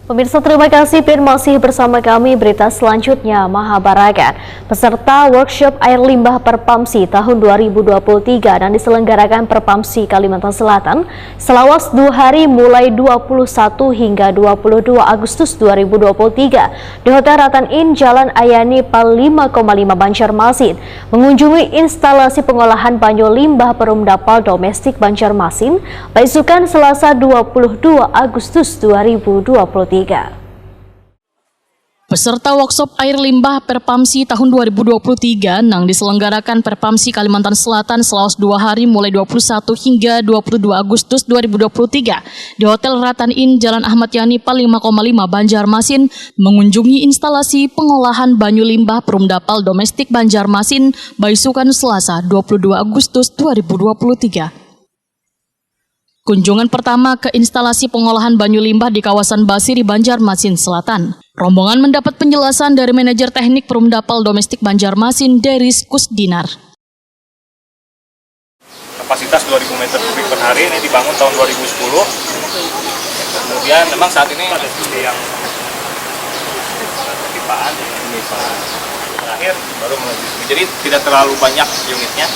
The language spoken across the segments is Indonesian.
Pemirsa, terima kasih dan masih bersama kami. Berita selanjutnya, Mahabarakan. Peserta workshop air limbah Perpamsi tahun 2023 dan diselenggarakan Perpamsi Kalimantan Selatan selawas 2 hari mulai 21 hingga 22 Agustus 2023 di Hotel Ratan Inn Jalan Ayani Pal 5,5 Banjarmasin mengunjungi instalasi pengolahan banyu limbah Perumdapal Domestik Banjarmasin Baisukan Selasa 22 Agustus 2023. Peserta workshop air limbah Perpamsi tahun 2023 yang diselenggarakan Perpamsi Kalimantan Selatan selawas 2 hari mulai 21 hingga 22 Agustus 2023 di Hotel Ratan Inn Jalan Ahmad Yani Pal 5,5 Banjarmasin mengunjungi instalasi pengolahan banyu limbah Perumdapal Domestik Banjarmasin Baisukan Selasa 22 Agustus 2023. Kunjungan pertama ke instalasi pengolahan banyu limbah di kawasan Basiri, Banjarmasin Selatan. Rombongan mendapat penjelasan dari manajer teknik Perumdapal Domestik Banjarmasin, Deris Kusdinar. Kapasitas 2000 meter kubik per hari ini dibangun tahun 2010. Kemudian memang saat ini ada yang pipaan, terakhir baru melanjutkan. Jadi tidak terlalu banyak unitnya.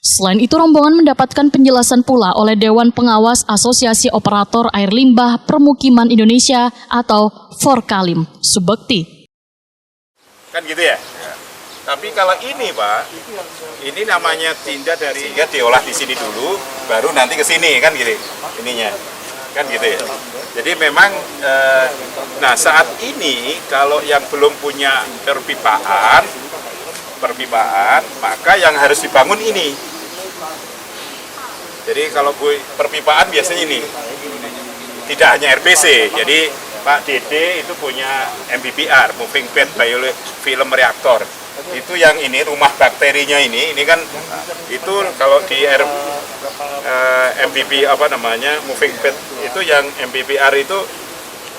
Selain itu, rombongan mendapatkan penjelasan pula oleh Dewan Pengawas Asosiasi Operator Air Limbah Permukiman Indonesia atau Forkalim, Subekti. Kan gitu ya? Tapi kalau ini Pak, ini namanya tindak dari ya diolah di sini dulu, baru nanti ke sini kan gitu ininya. Kan gitu ya. Jadi memang nah saat ini kalau yang belum punya perpipaan, maka yang harus dibangun ini. Jadi kalau perpipaan biasanya ini tidak hanya RBC. Jadi Pak Dede itu punya MBBR, Moving Bed Biofilm Reactor. Itu yang ini rumah bakterinya ini kan itu kalau di MBB apa namanya Moving Bed itu yang MBBR itu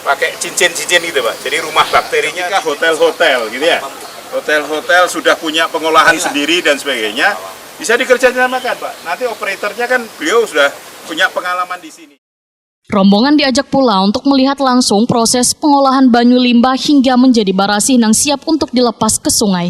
pakai cincin-cincin gitu Pak. Jadi rumah bakterinya hotel-hotel gitu ya. Hotel-hotel sudah punya pengolahan sendiri dan sebagainya, bisa dikerjasamakan Pak. Nanti operatornya kan beliau sudah punya pengalaman di sini. Rombongan diajak pula untuk melihat langsung proses pengolahan banyu limbah hingga menjadi barasin yang siap untuk dilepas ke sungai.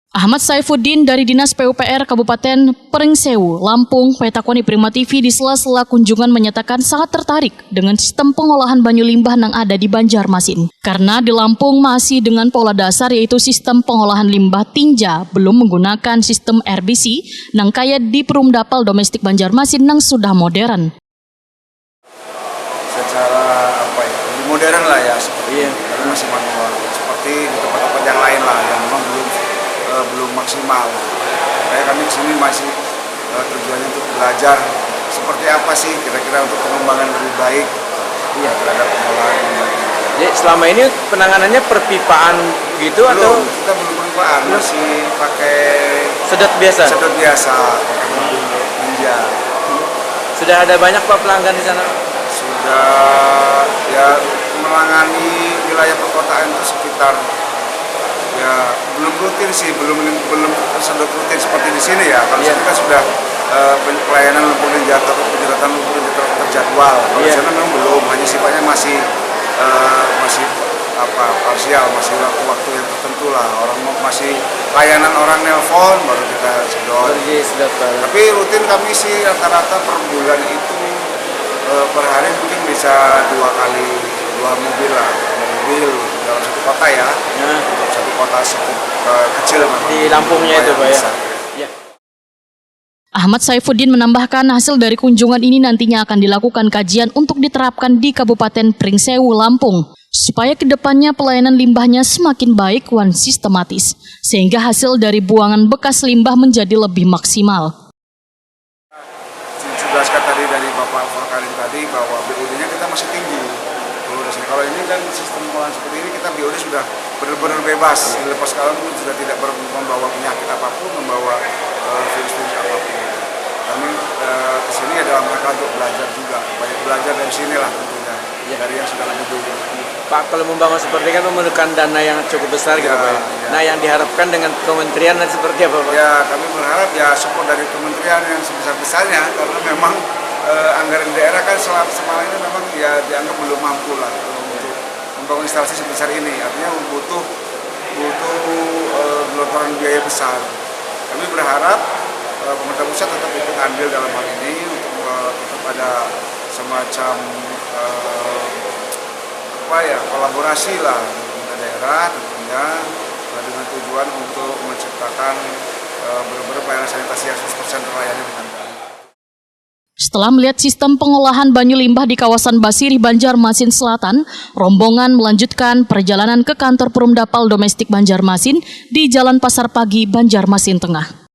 Ahmad Saifuddin dari Dinas PUPR Kabupaten Pringsewu, Lampung, Petakoni Prima TV di sela-sela kunjungan menyatakan sangat tertarik dengan sistem pengolahan banyu limbah yang ada di Banjarmasin. Karena di Lampung masih dengan pola dasar yaitu sistem pengolahan limbah tinja, belum menggunakan sistem RBC yang kaya di Perumdapal Domestik Banjarmasin yang sudah modern. Secara apa ya, lebih modern lah ya, seperti tapi masih manual, seperti di tempat-tempat yang lain lah yang memang belum maksimal. Kayak kami kesini masih tujuannya untuk belajar seperti apa sih kira-kira untuk pengembangan lebih baik terhadap pengolahan limbah. Jadi selama ini penanganannya perpipaan gitu atau? Kita belum perpipaan, masih pakai sedot biasa. Sedot biasa, pakai mobil ninja. Sudah ada banyak Pak pelanggan di sana? Sudah ya menangani wilayah perkotaan itu sekitar ya belum rutin sih, belum sedot rutin seperti di sini ya. Kalau kita sudah pelayanan lumpur ninja atau penyedatan lumpur ninja terjadwal. Kalau di sana memang belum, hanya sifatnya masih parsial, masih waktu yang tertentu lah. Orang masih layanan orang nelpon baru kita sedot. Tapi rutin kami sih rata-rata per bulan itu per hari mungkin bisa 2 mobil lah, mobil dalam satu kota ya. Untuk satu kota kecil memang. Di Lampungnya itu Pak ya. Ahmad Saifuddin menambahkan hasil dari kunjungan ini nantinya akan dilakukan kajian untuk diterapkan di Kabupaten Pringsewu, Lampung, supaya kedepannya pelayanan limbahnya semakin baik dan sistematis, sehingga hasil dari buangan bekas limbah menjadi lebih maksimal. Jelaskan tadi dari Bapak Forkalim tadi bahwa BUD-nya kita masih tinggi. Kalau ini dengan sistem pengolahan seperti ini kita BOD sudah benar-benar bebas, dilepas sekarang sudah tidak membawa penyakit apapun, membawa virus-virus apapun. Kami kesini dalam rangka untuk belajar juga, banyak belajar dari sini lah tentunya, dari yang sudah lebih dulu. Pak, kalau membangun seperti kan memerlukan dana yang cukup besar gitu Pak. Nah, yang diharapkan dengan kementerian dan seperti apa Pak? Ya, kami berharap ya support dari kementerian yang sebesar-besarnya, karena memang anggaran daerah kan selama ini memang ya dianggap belum mampu lah untuk membangun instalasi sebesar ini. Artinya butuh gelontoran biaya besar. Kami berharap pemerintah pusat tetap ikut andil dalam hal ini untuk tetap ada semacam kolaborasi lah dengan daerah tentunya dengan tujuan untuk menciptakan benar-benar pelayanan sanitasi yang 100% terlayani dengan baik. Setelah melihat sistem pengolahan banyu limbah di kawasan Basirih, Banjarmasin Selatan, rombongan melanjutkan perjalanan ke kantor Perumdapal Domestik Banjarmasin di Jalan Pasar Pagi, Banjarmasin Tengah.